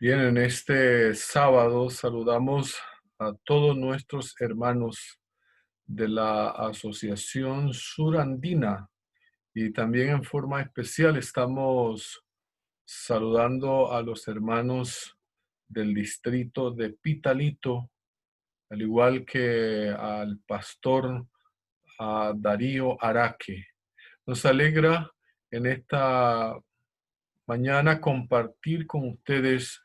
Bien, en este sábado saludamos a todos nuestros hermanos de la Asociación Surandina y también en forma especial estamos saludando a los hermanos del distrito de Pitalito, al igual que al pastor Darío Araque. Nos alegra en esta mañana compartir con ustedes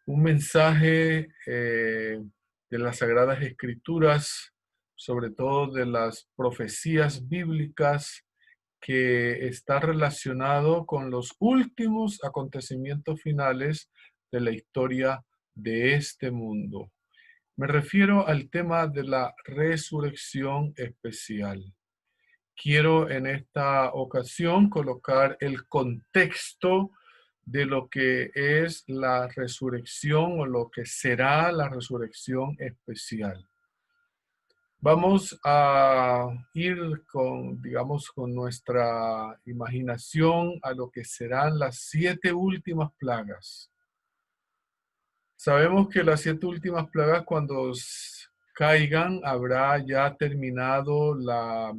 un mensaje de las Sagradas Escrituras, sobre todo de las profecías bíblicas, que está relacionado con los últimos acontecimientos finales de la historia de este mundo. Me refiero al tema de la resurrección especial. Quiero en esta ocasión colocar el contexto de lo que es la resurrección o lo que será la resurrección especial. Vamos a ir con, digamos, con nuestra imaginación a lo que serán las 7 últimas plagas. Sabemos que las 7 últimas plagas, cuando caigan, habrá ya terminado la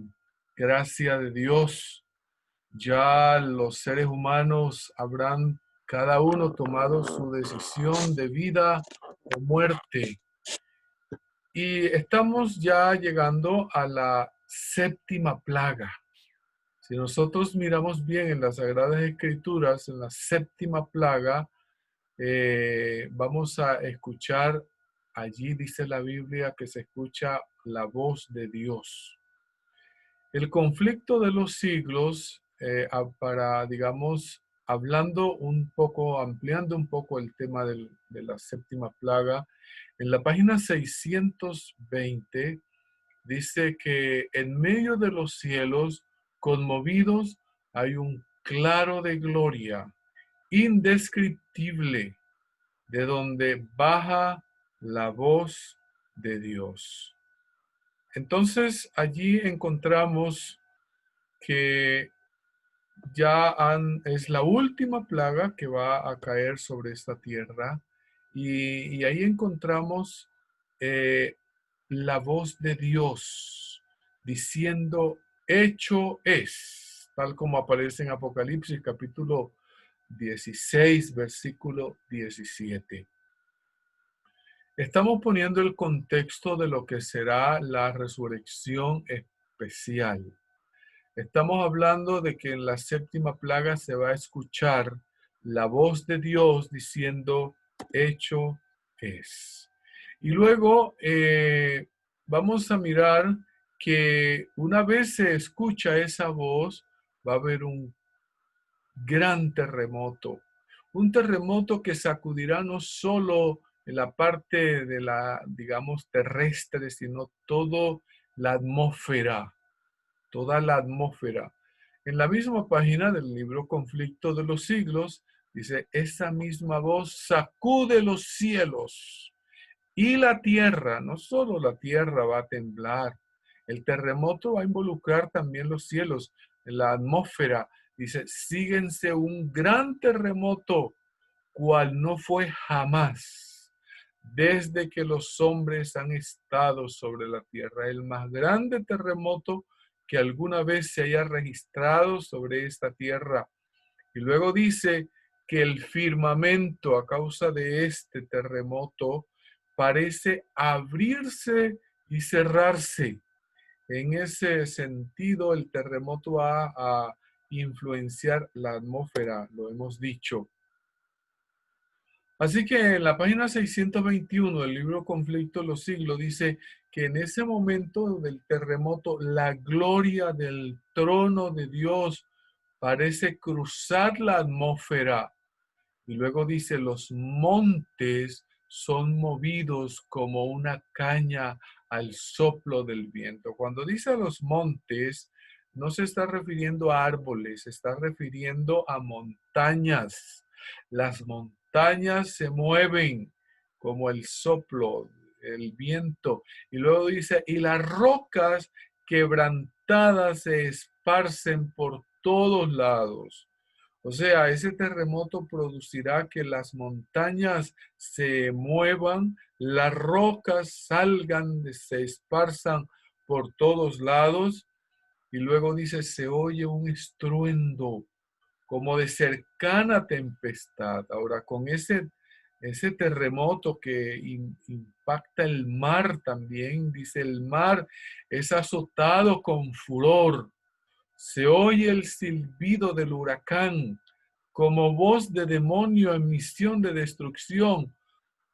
gracia de Dios. Ya los seres humanos habrán cada uno tomado su decisión de vida o muerte. Y estamos ya llegando a la 7ª plaga. Si nosotros miramos bien en las Sagradas Escrituras, en la 7ª plaga, vamos a escuchar, allí dice la Biblia que se escucha la voz de Dios. El conflicto de los siglos, digamos, hablando un poco, ampliando un poco el tema de la 7ª plaga, en la página 620 dice que en medio de los cielos conmovidos hay un claro de gloria, indescriptible, de donde baja la voz de Dios. Entonces allí encontramos que es la última plaga que va a caer sobre esta tierra y ahí encontramos la voz de Dios diciendo, hecho es, tal como aparece en Apocalipsis capítulo 16, versículo 17. Estamos poniendo el contexto de lo que será la resurrección especial. Estamos hablando de que en la 7ª plaga se va a escuchar la voz de Dios diciendo, hecho es. Y luego vamos a mirar que una vez se escucha esa voz, va a haber un gran terremoto. Un terremoto que sacudirá no solo en la parte de la, digamos, terrestre, sino toda la atmósfera. Toda la atmósfera. En la misma página del libro Conflicto de los Siglos, dice, esa misma voz sacude los cielos y la tierra. No solo la tierra va a temblar, el terremoto va a involucrar también los cielos, la atmósfera. Dice, síguense un gran terremoto, cual no fue jamás, desde que los hombres han estado sobre la tierra. El más grande terremoto que alguna vez se haya registrado sobre esta tierra. Y luego dice que el firmamento, a causa de este terremoto, parece abrirse y cerrarse. En ese sentido, el terremoto va a influenciar la atmósfera, lo hemos dicho. Así que en la página 621 del libro Conflicto de los Siglos dice que en ese momento del terremoto la gloria del trono de Dios parece cruzar la atmósfera. Y luego dice, los montes son movidos como una caña al soplo del viento. Cuando dice los montes, no se está refiriendo a árboles, se está refiriendo a montañas. Las montañas se mueven como el soplo, el viento. Y luego dice, y las rocas quebrantadas se esparcen por todos lados. O sea, ese terremoto producirá que las montañas se muevan, las rocas salgan, se esparzan por todos lados. Y luego dice, se oye un estruendo como de cercana tempestad. Ahora, con ese terremoto que impacta el mar también, dice, el mar es azotado con furor. Se oye el silbido del huracán, como voz de demonio en misión de destrucción.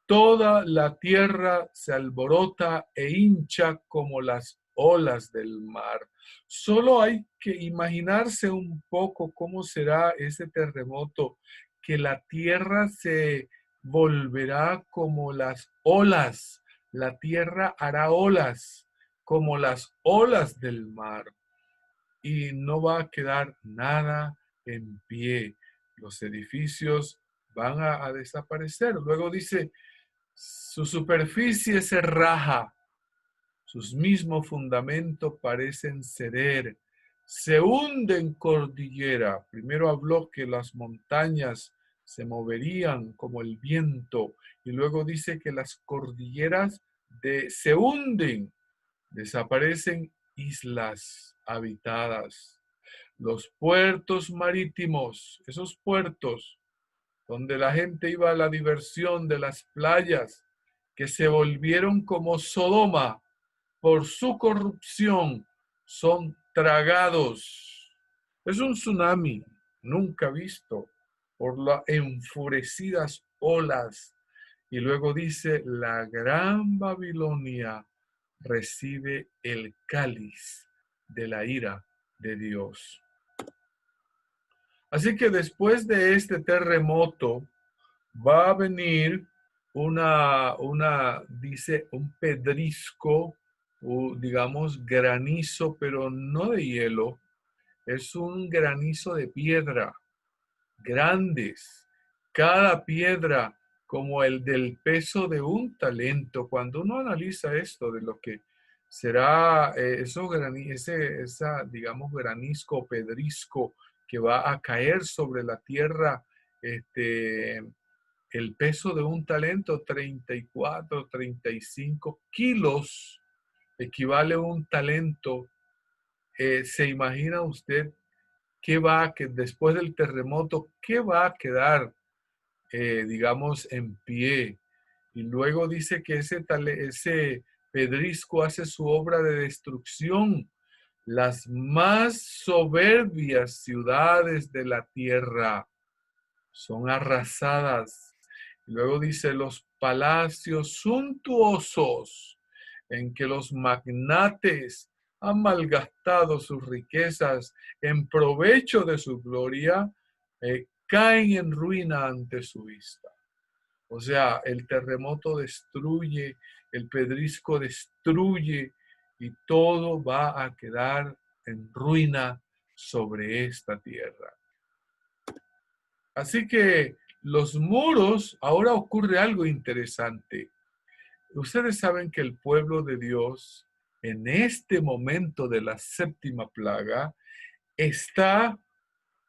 Toda la tierra se alborota e hincha como las olas del mar. Solo hay que imaginarse un poco cómo será ese terremoto, que la tierra se volverá como las olas. La tierra hará olas como las olas del mar y no va a quedar nada en pie. Los edificios van a desaparecer. Luego dice, su superficie se raja, sus mismos fundamentos parecen ceder, se hunde en cordillera. Primero habló que las montañas se moverían como el viento y luego dice que las cordilleras se hunden, desaparecen islas habitadas. Los puertos marítimos, esos puertos donde la gente iba a la diversión de las playas, que se volvieron como Sodoma por su corrupción, son tragados. Es un tsunami nunca visto por las enfurecidas olas. Y luego dice, la gran Babilonia recibe el cáliz de la ira de Dios. Así que después de este terremoto va a venir dice, un pedrisco, digamos, granizo, pero no de hielo, es un granizo de piedra, grandes, cada piedra como el del peso de un talento. Cuando uno analiza esto de lo que será digamos, granisco o pedrisco que va a caer sobre la tierra, el peso de un talento, 34, 35 kilos, equivale a un talento. ¿Se imagina usted que después del terremoto, qué va a quedar, digamos, en pie? Y luego dice que ese pedrisco hace su obra de destrucción. Las más soberbias ciudades de la tierra son arrasadas. Y luego dice, los palacios suntuosos en que los magnates han malgastado sus riquezas en provecho de su gloria, caen en ruina ante su vista. O sea, el terremoto destruye, el pedrisco destruye y todo va a quedar en ruina sobre esta tierra. Así que los muros, ahora ocurre algo interesante. Ustedes saben que el pueblo de Dios en este momento de la séptima plaga está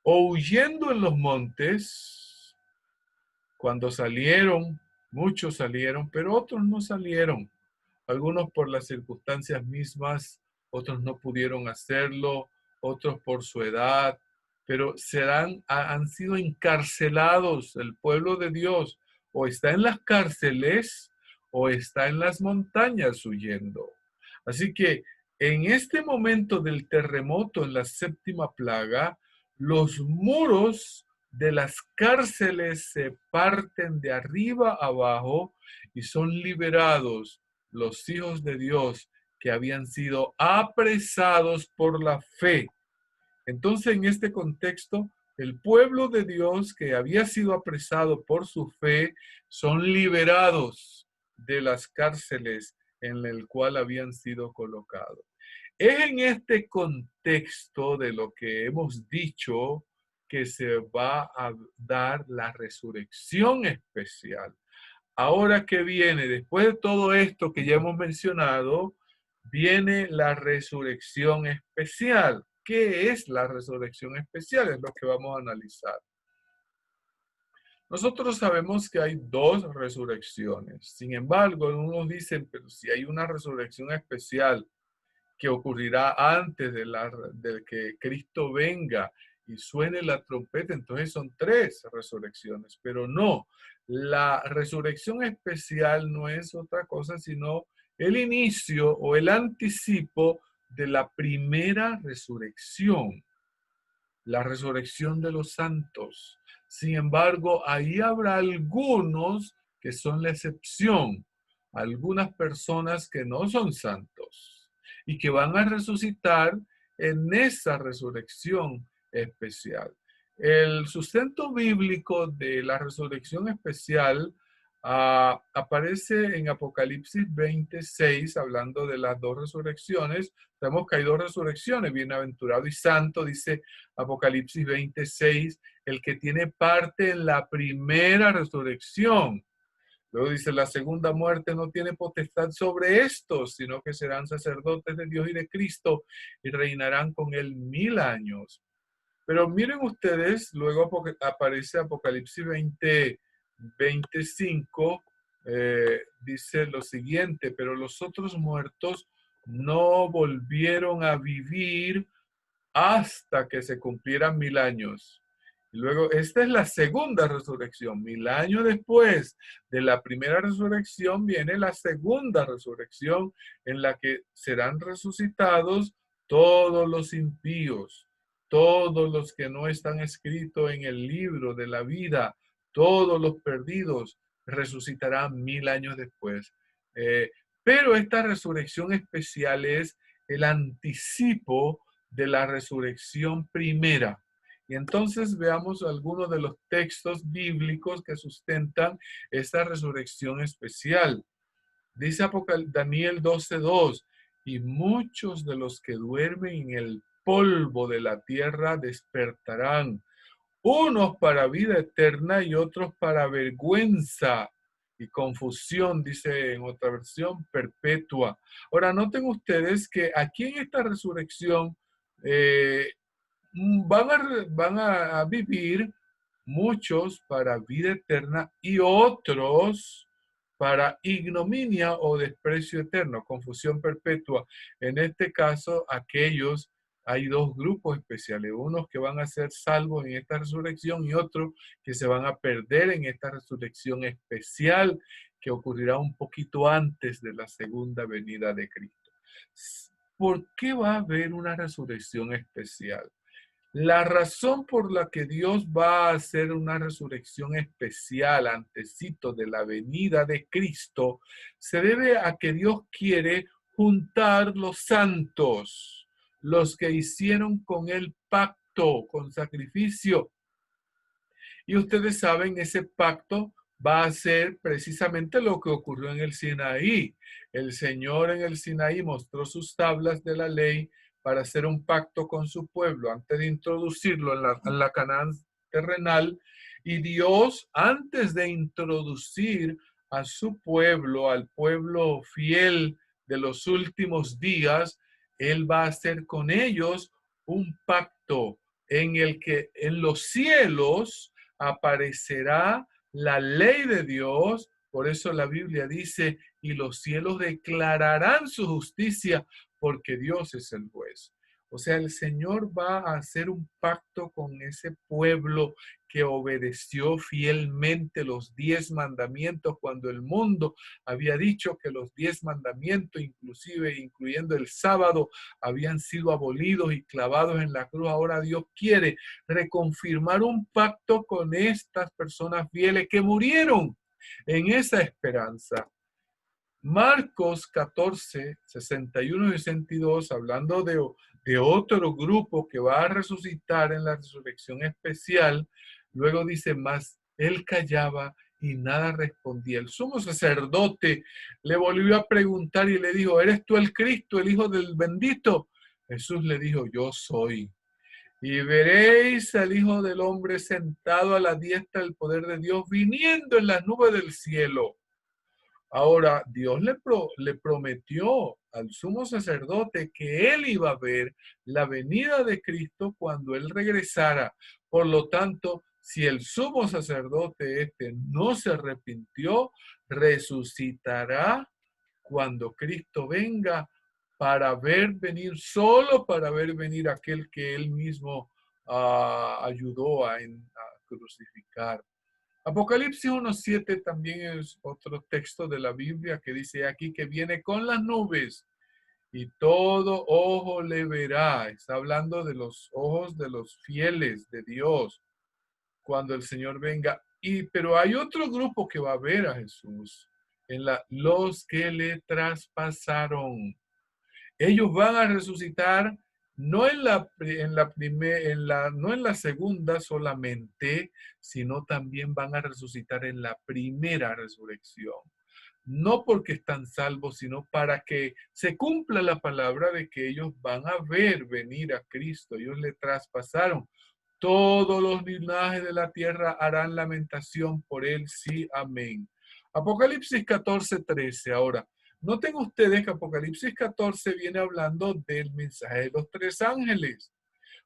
o huyendo en los montes. Cuando salieron, muchos salieron, pero otros no salieron. Algunos por las circunstancias mismas, otros no pudieron hacerlo, otros por su edad, pero han sido encarcelados. El pueblo de Dios o está en las cárceles o está en las montañas huyendo. Así que en este momento del terremoto, en la séptima plaga, los muros de las cárceles se parten de arriba abajo y son liberados los hijos de Dios que habían sido apresados por la fe. Entonces, en este contexto, el pueblo de Dios que había sido apresado por su fe son liberados de las cárceles en el cual habían sido colocados. Es en este contexto de lo que hemos dicho que se va a dar la resurrección especial. Ahora que viene, después de todo esto que ya hemos mencionado, viene la resurrección especial. ¿Qué es la resurrección especial? Es lo que vamos a analizar. Nosotros sabemos que hay dos resurrecciones. Sin embargo, algunos dicen, pero si hay una resurrección especial que ocurrirá antes de que Cristo venga y suene la trompeta, entonces son tres resurrecciones, pero no, la resurrección especial no es otra cosa sino el inicio o el anticipo de la primera resurrección, la resurrección de los santos. Sin embargo, ahí habrá algunos que son la excepción, algunas personas que no son santos y que van a resucitar en esa resurrección especial. El sustento bíblico de la resurrección especial aparece en Apocalipsis 26, hablando de las dos resurrecciones. Sabemos que hay dos resurrecciones, bienaventurado y santo, dice Apocalipsis 26, el que tiene parte en la primera resurrección. Luego dice, la segunda muerte no tiene potestad sobre estos, sino que serán sacerdotes de Dios y de Cristo y reinarán con él 1000 años. Pero miren ustedes, luego aparece Apocalipsis 25, dice lo siguiente, pero los otros muertos no volvieron a vivir hasta que se cumplieran 1000 años. Y luego, esta es la segunda resurrección. 1000 años después de la primera resurrección viene la segunda resurrección en la que serán resucitados todos los impíos, todos los que no están escritos en el libro de la vida, todos los perdidos resucitarán 1000 años después. Pero esta resurrección especial es el anticipo de la resurrección primera. Y entonces veamos algunos de los textos bíblicos que sustentan esta resurrección especial. Dice Daniel 12:2, y muchos de los que duermen en el polvo de la tierra despertarán, unos para vida eterna y otros para vergüenza y confusión, dice en otra versión, perpetua. Ahora, noten ustedes que aquí en esta resurrección eh, van a vivir muchos para vida eterna y otros para ignominia o desprecio eterno, confusión perpetua. En este caso, hay dos grupos especiales, unos que van a ser salvos en esta resurrección y otros que se van a perder en esta resurrección especial que ocurrirá un poquito antes de la segunda venida de Cristo. ¿Por qué va a haber una resurrección especial? La razón por la que Dios va a hacer una resurrección especial antesito de la venida de Cristo se debe a que Dios quiere juntar los santos, los que hicieron con él pacto, con sacrificio. Y ustedes saben, ese pacto va a ser precisamente lo que ocurrió en el Sinaí. El Señor en el Sinaí mostró sus tablas de la ley para hacer un pacto con su pueblo antes de introducirlo en la Canaán terrenal. Y Dios, antes de introducir a su pueblo, al pueblo fiel de los últimos días, Él va a hacer con ellos un pacto en el que en los cielos aparecerá la ley de Dios. Por eso la Biblia dice, y los cielos declararán su justicia, porque Dios es el juez. O sea, el Señor va a hacer un pacto con ese pueblo que obedeció fielmente los 10 mandamientos cuando el mundo había dicho que los 10 mandamientos, inclusive incluyendo el sábado, habían sido abolidos y clavados en la cruz. Ahora Dios quiere reconfirmar un pacto con estas personas fieles que murieron en esa esperanza. Marcos 14, 61 y 62, hablando de otro grupo que va a resucitar en la resurrección especial, luego dice, más él callaba y nada respondía. El sumo sacerdote le volvió a preguntar y le dijo, ¿eres tú el Cristo, el Hijo del bendito? Jesús le dijo, yo soy. Y veréis al Hijo del Hombre sentado a la diestra del poder de Dios, viniendo en las nubes del cielo. Ahora, Dios le prometió al sumo sacerdote que él iba a ver la venida de Cristo cuando él regresara. Por lo tanto, Si el sumo sacerdote no se arrepintió, resucitará cuando Cristo venga para ver venir, solo para ver venir aquel que él mismo ayudó a crucificar. Apocalipsis 1:7 también es otro texto de la Biblia que dice aquí que viene con las nubes y todo ojo le verá. Está hablando de los ojos de los fieles de Dios cuando el Señor venga. Pero hay otro grupo que va a ver a Jesús, los que le traspasaron. Ellos van a resucitar no no en la segunda solamente, sino también van a resucitar en la primera resurrección. No porque están salvos, sino para que se cumpla la palabra de que ellos van a ver venir a Cristo. Ellos le traspasaron. Todos los linajes de la tierra harán lamentación por él, sí, amén. Apocalipsis 14:13. Ahora, noten ustedes que Apocalipsis 14 viene hablando del mensaje de los tres ángeles.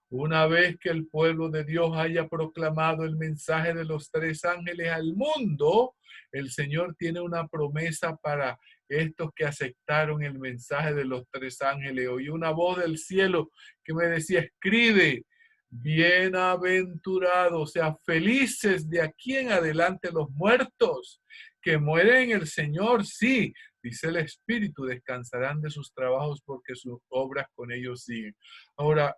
Una vez que el pueblo de Dios haya proclamado el mensaje de los tres ángeles al mundo, el Señor tiene una promesa para estos que aceptaron el mensaje de los tres ángeles. Oí una voz del cielo que me decía, escribe, bienaventurados, o sea, felices de aquí en adelante los muertos que mueren en el Señor, sí, dice el Espíritu, descansarán de sus trabajos porque sus obras con ellos siguen. Ahora,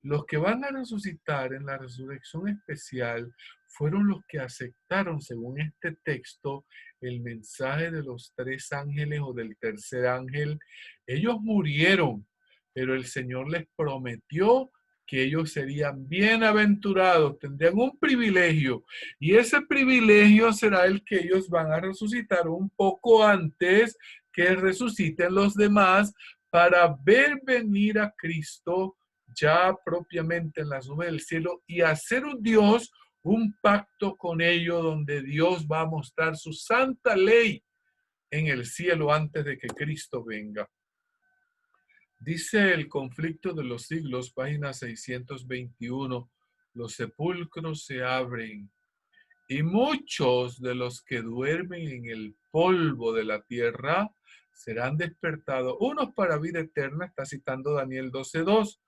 los que van a resucitar en la resurrección especial fueron los que aceptaron, según este texto, el mensaje de los tres ángeles o del tercer ángel. Ellos murieron, pero el Señor les prometió que ellos serían bienaventurados, tendrían un privilegio, y ese privilegio será el que ellos van a resucitar un poco antes que resuciten los demás para ver venir a Cristo ya propiamente en las nubes del cielo y hacer un Dios, un pacto con ellos donde Dios va a mostrar su santa ley en el cielo antes de que Cristo venga. Dice el conflicto de los siglos, página 621, los sepulcros se abren y muchos de los que duermen en el polvo de la tierra serán despertados, unos para vida eterna, está citando Daniel 12:2,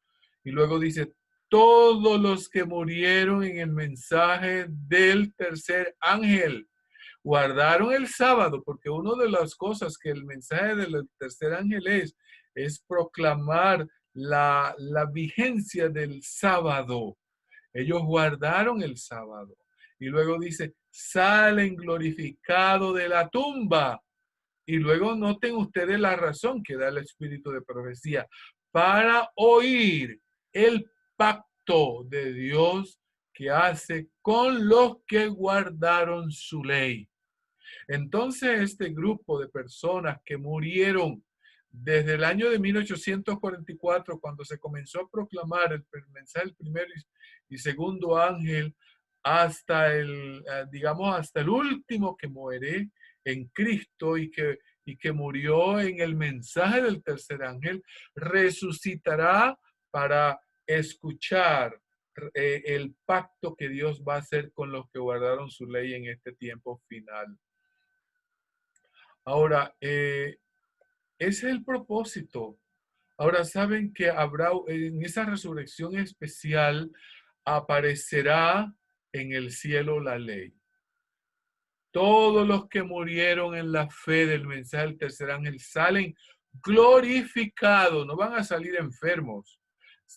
y luego dice, todos los que murieron en el mensaje del tercer ángel guardaron el sábado, porque una de las cosas que el mensaje del tercer ángel es proclamar la vigencia del sábado. Ellos guardaron el sábado. Y luego dice, salen glorificados de la tumba. Y luego noten ustedes la razón que da el espíritu de profecía para oír el pacto de Dios que hace con los que guardaron su ley. Entonces, este grupo de personas que murieron desde el año de 1844, cuando se comenzó a proclamar el mensaje del primer y segundo ángel, hasta hasta el último que muere en Cristo y que murió en el mensaje del tercer ángel, resucitará para escuchar el pacto que Dios va a hacer con los que guardaron su ley en este tiempo final. Ahora, ese es el propósito. Ahora, saben que habrá en esa resurrección especial aparecerá en el cielo la ley. Todos los que murieron en la fe del mensaje del tercer ángel salen glorificados, no van a salir enfermos.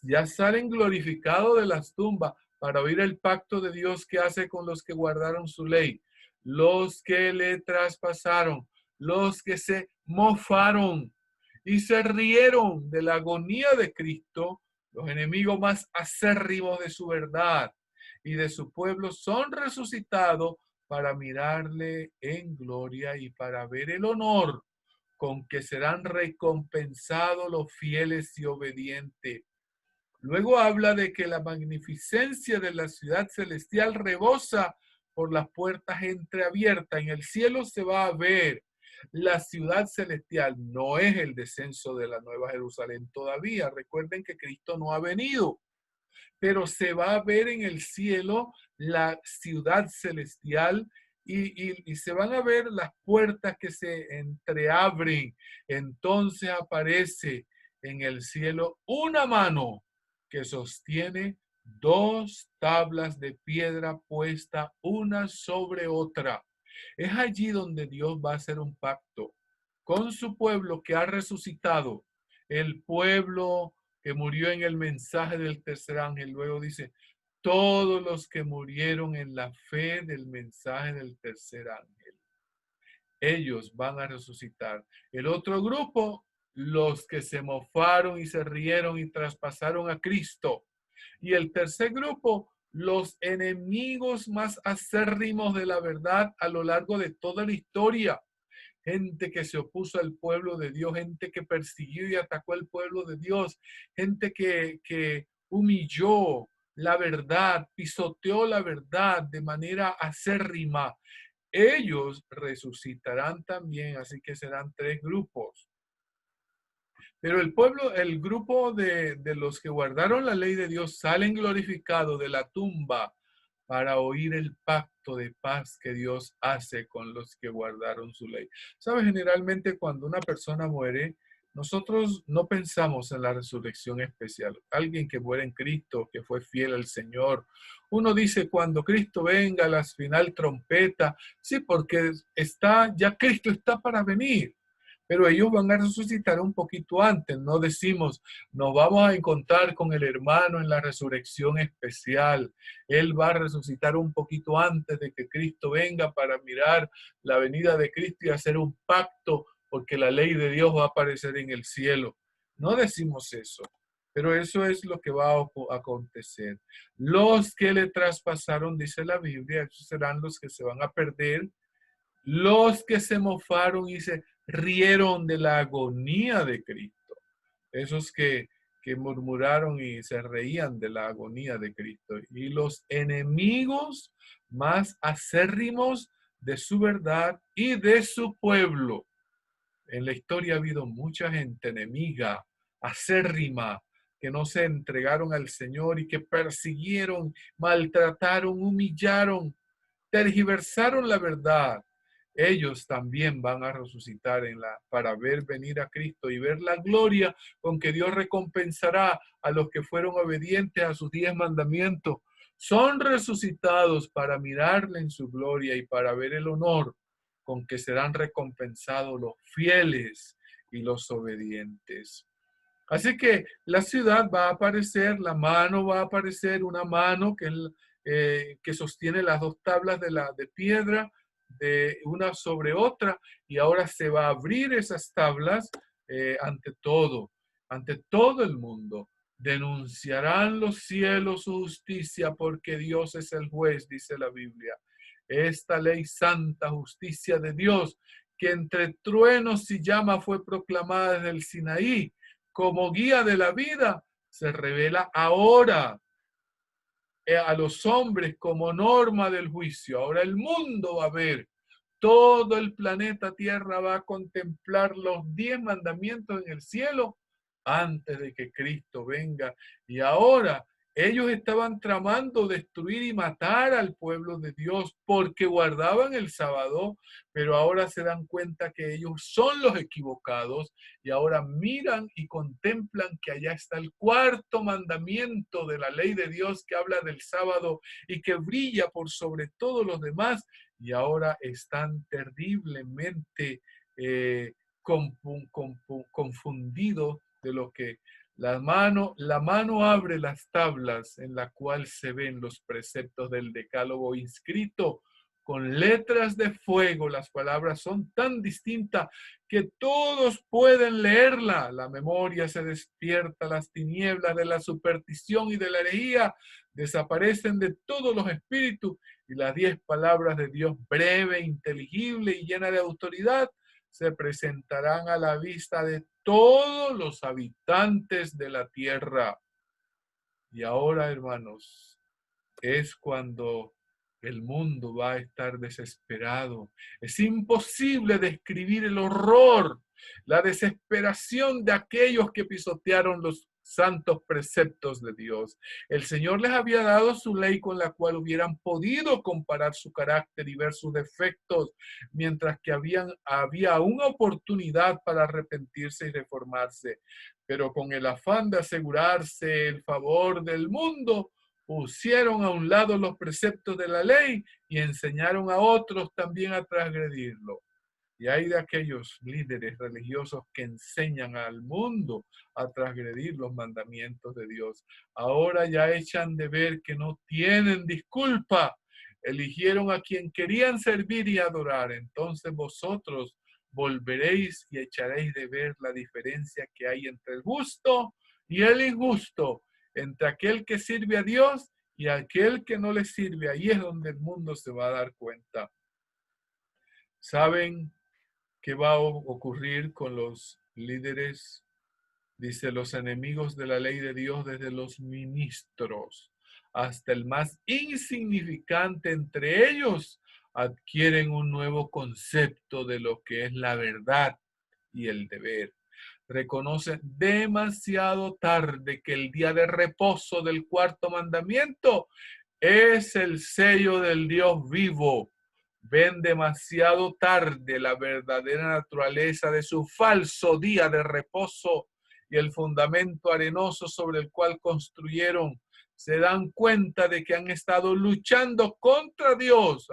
Ya salen glorificados de las tumbas para oír el pacto de Dios que hace con los que guardaron su ley, los que le traspasaron, los que se mofaron y se rieron de la agonía de Cristo, los enemigos más acérrimos de su verdad y de su pueblo son resucitados para mirarle en gloria y para ver el honor con que serán recompensados los fieles y obedientes. Luego habla de que la magnificencia de la ciudad celestial rebosa por las puertas entreabiertas. En el cielo se va a ver la ciudad celestial. No es el descenso de la Nueva Jerusalén todavía. Recuerden que Cristo no ha venido, pero se va a ver en el cielo la ciudad celestial y se van a ver las puertas que se entreabren. Entonces aparece en el cielo una mano que sostiene dos tablas de piedra puesta una sobre otra. Es allí donde Dios va a hacer un pacto con su pueblo que ha resucitado, el pueblo que murió en el mensaje del tercer ángel. Luego dice, todos los que murieron en la fe del mensaje del tercer ángel, ellos van a resucitar. El otro grupo, los que se mofaron y se rieron y traspasaron a Cristo. Y el tercer grupo, los enemigos más acérrimos de la verdad a lo largo de toda la historia. Gente que se opuso al pueblo de Dios, gente que persiguió y atacó al pueblo de Dios, gente que humilló la verdad, pisoteó la verdad de manera acérrima. Ellos resucitarán también, así que serán tres grupos. Pero el pueblo, el grupo de los que guardaron la ley de Dios salen glorificados de la tumba para oír el pacto de paz que Dios hace con los que guardaron su ley. ¿Sabes? Generalmente cuando una persona muere, nosotros no pensamos en la resurrección especial. Alguien que muere en Cristo, que fue fiel al Señor. Uno dice, cuando Cristo venga, la final trompeta. Sí, porque ya Cristo está para venir. Pero ellos van a resucitar un poquito antes. No decimos, nos vamos a encontrar con el hermano en la resurrección especial. Él va a resucitar un poquito antes de que Cristo venga para mirar la venida de Cristo y hacer un pacto, porque la ley de Dios va a aparecer en el cielo. No decimos eso, pero eso es lo que va a acontecer. Los que le traspasaron, dice la Biblia, esos serán los que se van a perder. Los que se mofaron y se rieron de la agonía de Cristo. Esos que murmuraron y se reían de la agonía de Cristo. Y los enemigos más acérrimos de su verdad y de su pueblo. En la historia ha habido mucha gente enemiga, acérrima, que no se entregaron al Señor y que persiguieron, maltrataron, humillaron, tergiversaron la verdad. Ellos también van a resucitar para ver venir a Cristo y ver la gloria con que Dios recompensará a los que fueron obedientes a sus 10 mandamientos. Son resucitados para mirarle en su gloria y para ver el honor con que serán recompensados los fieles y los obedientes. Así que la ciudad va a aparecer, la mano va a aparecer, una mano que sostiene las dos tablas de piedra, de una sobre otra, y ahora se va a abrir esas tablas ante todo el mundo. Denunciarán los cielos su justicia porque Dios es el juez, dice la Biblia. Esta ley santa, justicia de Dios, que entre truenos y llama fue proclamada desde el Sinaí, como guía de la vida, se revela ahora a los hombres como norma del juicio. Ahora el mundo va a ver, todo el planeta Tierra va a contemplar los 10 mandamientos en el cielo antes de que Cristo venga. Y ahora ellos estaban tramando destruir y matar al pueblo de Dios porque guardaban el sábado, pero ahora se dan cuenta que ellos son los equivocados y ahora miran y contemplan que allá está el cuarto mandamiento de la ley de Dios que habla del sábado y que brilla por sobre todos los demás, y ahora están terriblemente confundidos de lo que la mano abre las tablas en la cual se ven los preceptos del decálogo inscrito con letras de fuego. Las palabras son tan distintas que todos pueden leerla. La memoria se despierta, las tinieblas de la superstición y de la herejía desaparecen de todos los espíritus y las 10 palabras de Dios, breve, inteligible y llena de autoridad, se presentarán a la vista de todos los habitantes de la tierra. Y ahora, hermanos, es cuando el mundo va a estar desesperado. Es imposible describir el horror, la desesperación de aquellos que pisotearon los santos preceptos de Dios. El Señor les había dado su ley con la cual hubieran podido comparar su carácter y ver sus defectos, mientras que había una oportunidad para arrepentirse y reformarse. Pero con el afán de asegurarse el favor del mundo, pusieron a un lado los preceptos de la ley y enseñaron a otros también a transgredirlo. Y hay de aquellos líderes religiosos que enseñan al mundo a transgredir los mandamientos de Dios. Ahora ya echan de ver que no tienen disculpa. Eligieron a quien querían servir y adorar. Entonces vosotros volveréis y echaréis de ver la diferencia que hay entre el justo y el injusto, entre aquel que sirve a Dios y aquel que no le sirve. Ahí es donde el mundo se va a dar cuenta. ¿Saben qué va a ocurrir con los líderes? Dice, los enemigos de la ley de Dios, desde los ministros hasta el más insignificante entre ellos, adquieren un nuevo concepto de lo que es la verdad y el deber. Reconocen demasiado tarde que el día de reposo del cuarto mandamiento es el sello del Dios vivo. Ven demasiado tarde la verdadera naturaleza de su falso día de reposo y el fundamento arenoso sobre el cual construyeron. Se dan cuenta de que han estado luchando contra Dios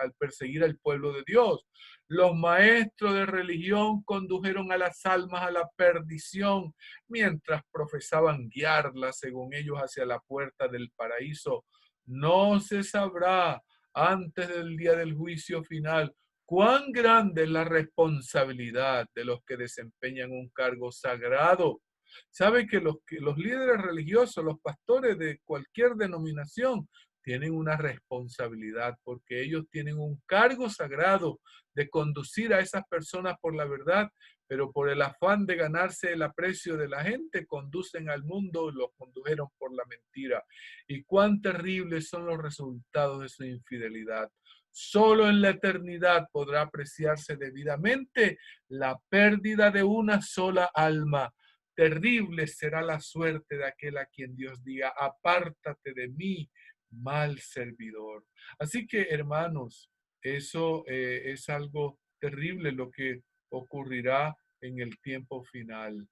al perseguir al pueblo de Dios. Los maestros de religión condujeron a las almas a la perdición mientras profesaban guiarlas, según ellos, hacia la puerta del paraíso. No se sabrá antes del día del juicio final cuán grande es la responsabilidad de los que desempeñan un cargo sagrado. Sabe que los líderes religiosos, los pastores de cualquier denominación, tienen una responsabilidad porque ellos tienen un cargo sagrado de conducir a esas personas por la verdad, pero por el afán de ganarse el aprecio de la gente, conducen al mundo, los condujeron por la mentira. Y cuán terribles son los resultados de su infidelidad. Solo en la eternidad podrá apreciarse debidamente la pérdida de una sola alma. Terrible será la suerte de aquel a quien Dios diga, apártate de mí, mal servidor. Así que, hermanos, eso es algo terrible lo que ocurrirá en el tiempo final.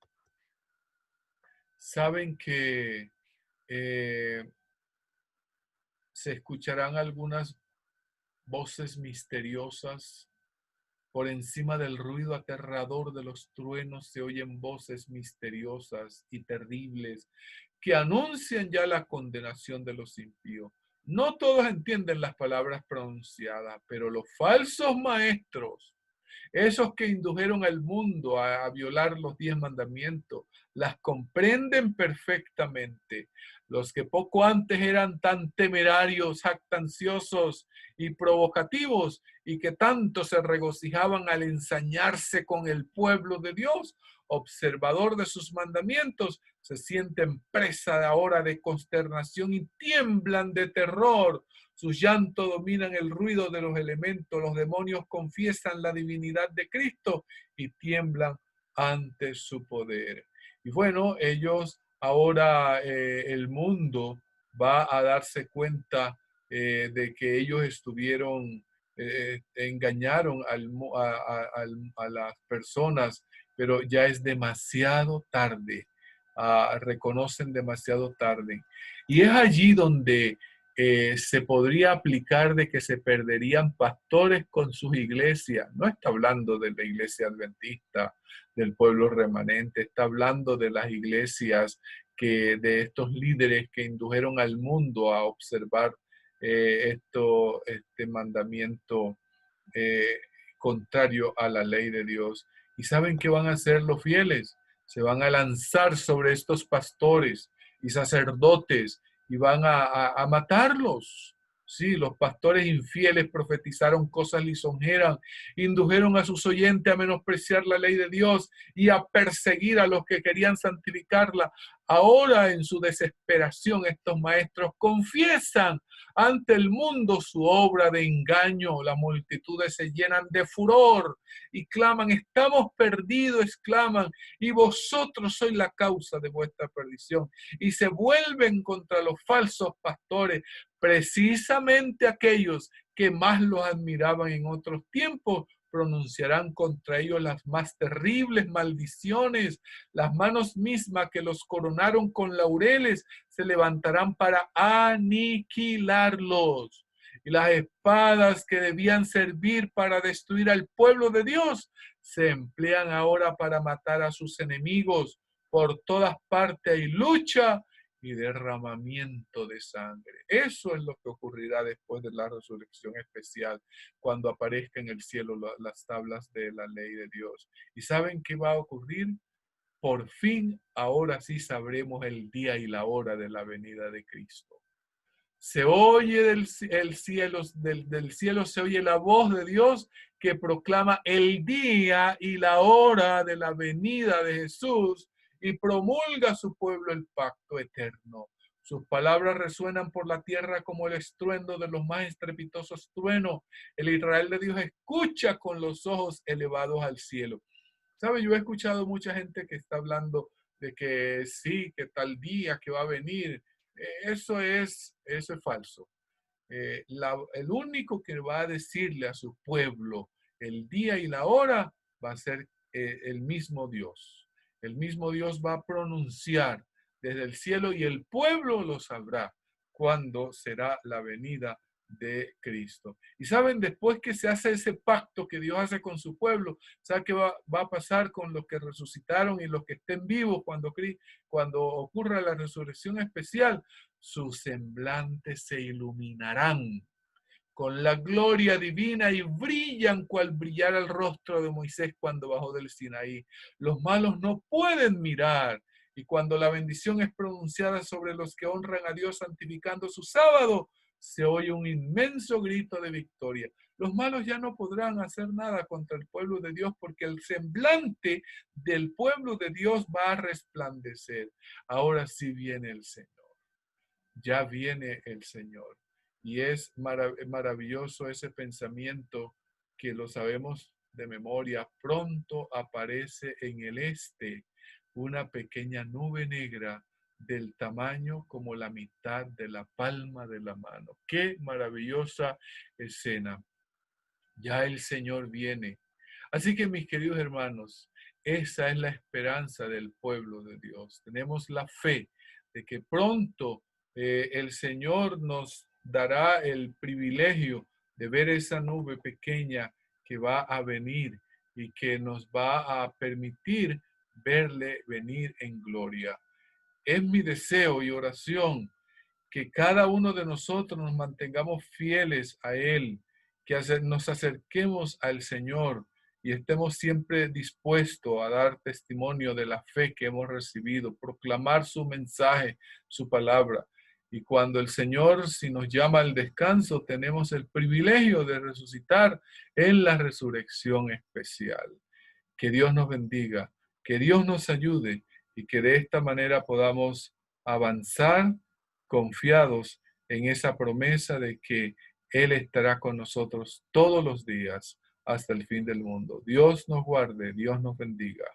Saben que se escucharán algunas voces misteriosas. Por encima del ruido aterrador de los truenos se oyen voces misteriosas y terribles que anuncian ya la condenación de los impíos. No todos entienden las palabras pronunciadas, pero los falsos maestros, esos que indujeron al mundo a violar los 10 mandamientos, las comprenden perfectamente. Los que poco antes eran tan temerarios, jactanciosos y provocativos y que tanto se regocijaban al ensañarse con el pueblo de Dios, observador de sus mandamientos, se sienten presa ahora de consternación y tiemblan de terror. Sus llantos dominan el ruido de los elementos. Los demonios confiesan la divinidad de Cristo y tiemblan ante su poder. Y bueno, ellos ahora, el mundo va a darse cuenta de que ellos engañaron a las personas, pero ya es demasiado tarde. Reconocen demasiado tarde. Y es allí donde se podría aplicar de que se perderían pastores con sus iglesias. No está hablando de la iglesia adventista, del pueblo remanente, está hablando de las iglesias de estos líderes que indujeron al mundo a observar este mandamiento contrario a la ley de Dios. ¿Y saben qué van a hacer los fieles? Se van a lanzar sobre estos pastores y sacerdotes y van a matarlos. Sí, los pastores infieles profetizaron cosas lisonjeras, indujeron a sus oyentes a menospreciar la ley de Dios y a perseguir a los que querían santificarla. Ahora en su desesperación estos maestros confiesan ante el mundo su obra de engaño. Las multitudes se llenan de furor y claman, estamos perdidos, exclaman, y vosotros sois la causa de vuestra perdición. Y se vuelven contra los falsos pastores, precisamente aquellos que más los admiraban en otros tiempos, pronunciarán contra ellos las más terribles maldiciones. Las manos mismas que los coronaron con laureles se levantarán para aniquilarlos. Y las espadas que debían servir para destruir al pueblo de Dios se emplean ahora para matar a sus enemigos. Por todas partes hay lucha y derramamiento de sangre. Eso es lo que ocurrirá después de la resurrección especial, cuando aparezca en el cielo las tablas de la ley de Dios. ¿Y saben qué va a ocurrir? Por fin, ahora sí sabremos el día y la hora de la venida de Cristo. Se oye del cielo, se oye la voz de Dios que proclama el día y la hora de la venida de Jesús y promulga a su pueblo el pacto eterno. Sus palabras resuenan por la tierra como el estruendo de los más estrepitosos truenos. El Israel de Dios escucha con los ojos elevados al cielo. ¿Sabe? Yo he escuchado mucha gente que está hablando de que sí, que tal día que va a venir. Eso es falso. El único que va a decirle a su pueblo el día y la hora va a ser el mismo Dios. El mismo Dios va a pronunciar desde el cielo y el pueblo lo sabrá cuándo será la venida de Cristo. Y saben, después que se hace ese pacto que Dios hace con su pueblo, ¿sabe qué va a pasar con los que resucitaron y los que estén vivos cuando ocurra la resurrección especial? Sus semblantes se iluminarán con la gloria divina y brillan cual brillara el rostro de Moisés cuando bajó del Sinaí. Los malos no pueden mirar, y cuando la bendición es pronunciada sobre los que honran a Dios santificando su sábado, se oye un inmenso grito de victoria. Los malos ya no podrán hacer nada contra el pueblo de Dios porque el semblante del pueblo de Dios va a resplandecer. Ahora sí viene el Señor. Ya viene el Señor. Y es maravilloso ese pensamiento que lo sabemos de memoria. Pronto aparece en el este una pequeña nube negra del tamaño como la mitad de la palma de la mano. Qué maravillosa escena. Ya el Señor viene. Así que mis queridos hermanos, esa es la esperanza del pueblo de Dios. Tenemos la fe de que pronto el Señor nos dará el privilegio de ver esa nube pequeña que va a venir y que nos va a permitir verle venir en gloria. Es mi deseo y oración que cada uno de nosotros nos mantengamos fieles a Él, que nos acerquemos al Señor y estemos siempre dispuestos a dar testimonio de la fe que hemos recibido, proclamar su mensaje, su palabra. Y cuando el Señor, si nos llama al descanso, tenemos el privilegio de resucitar en la resurrección especial. Que Dios nos bendiga, que Dios nos ayude y que de esta manera podamos avanzar confiados en esa promesa de que Él estará con nosotros todos los días hasta el fin del mundo. Dios nos guarde, Dios nos bendiga.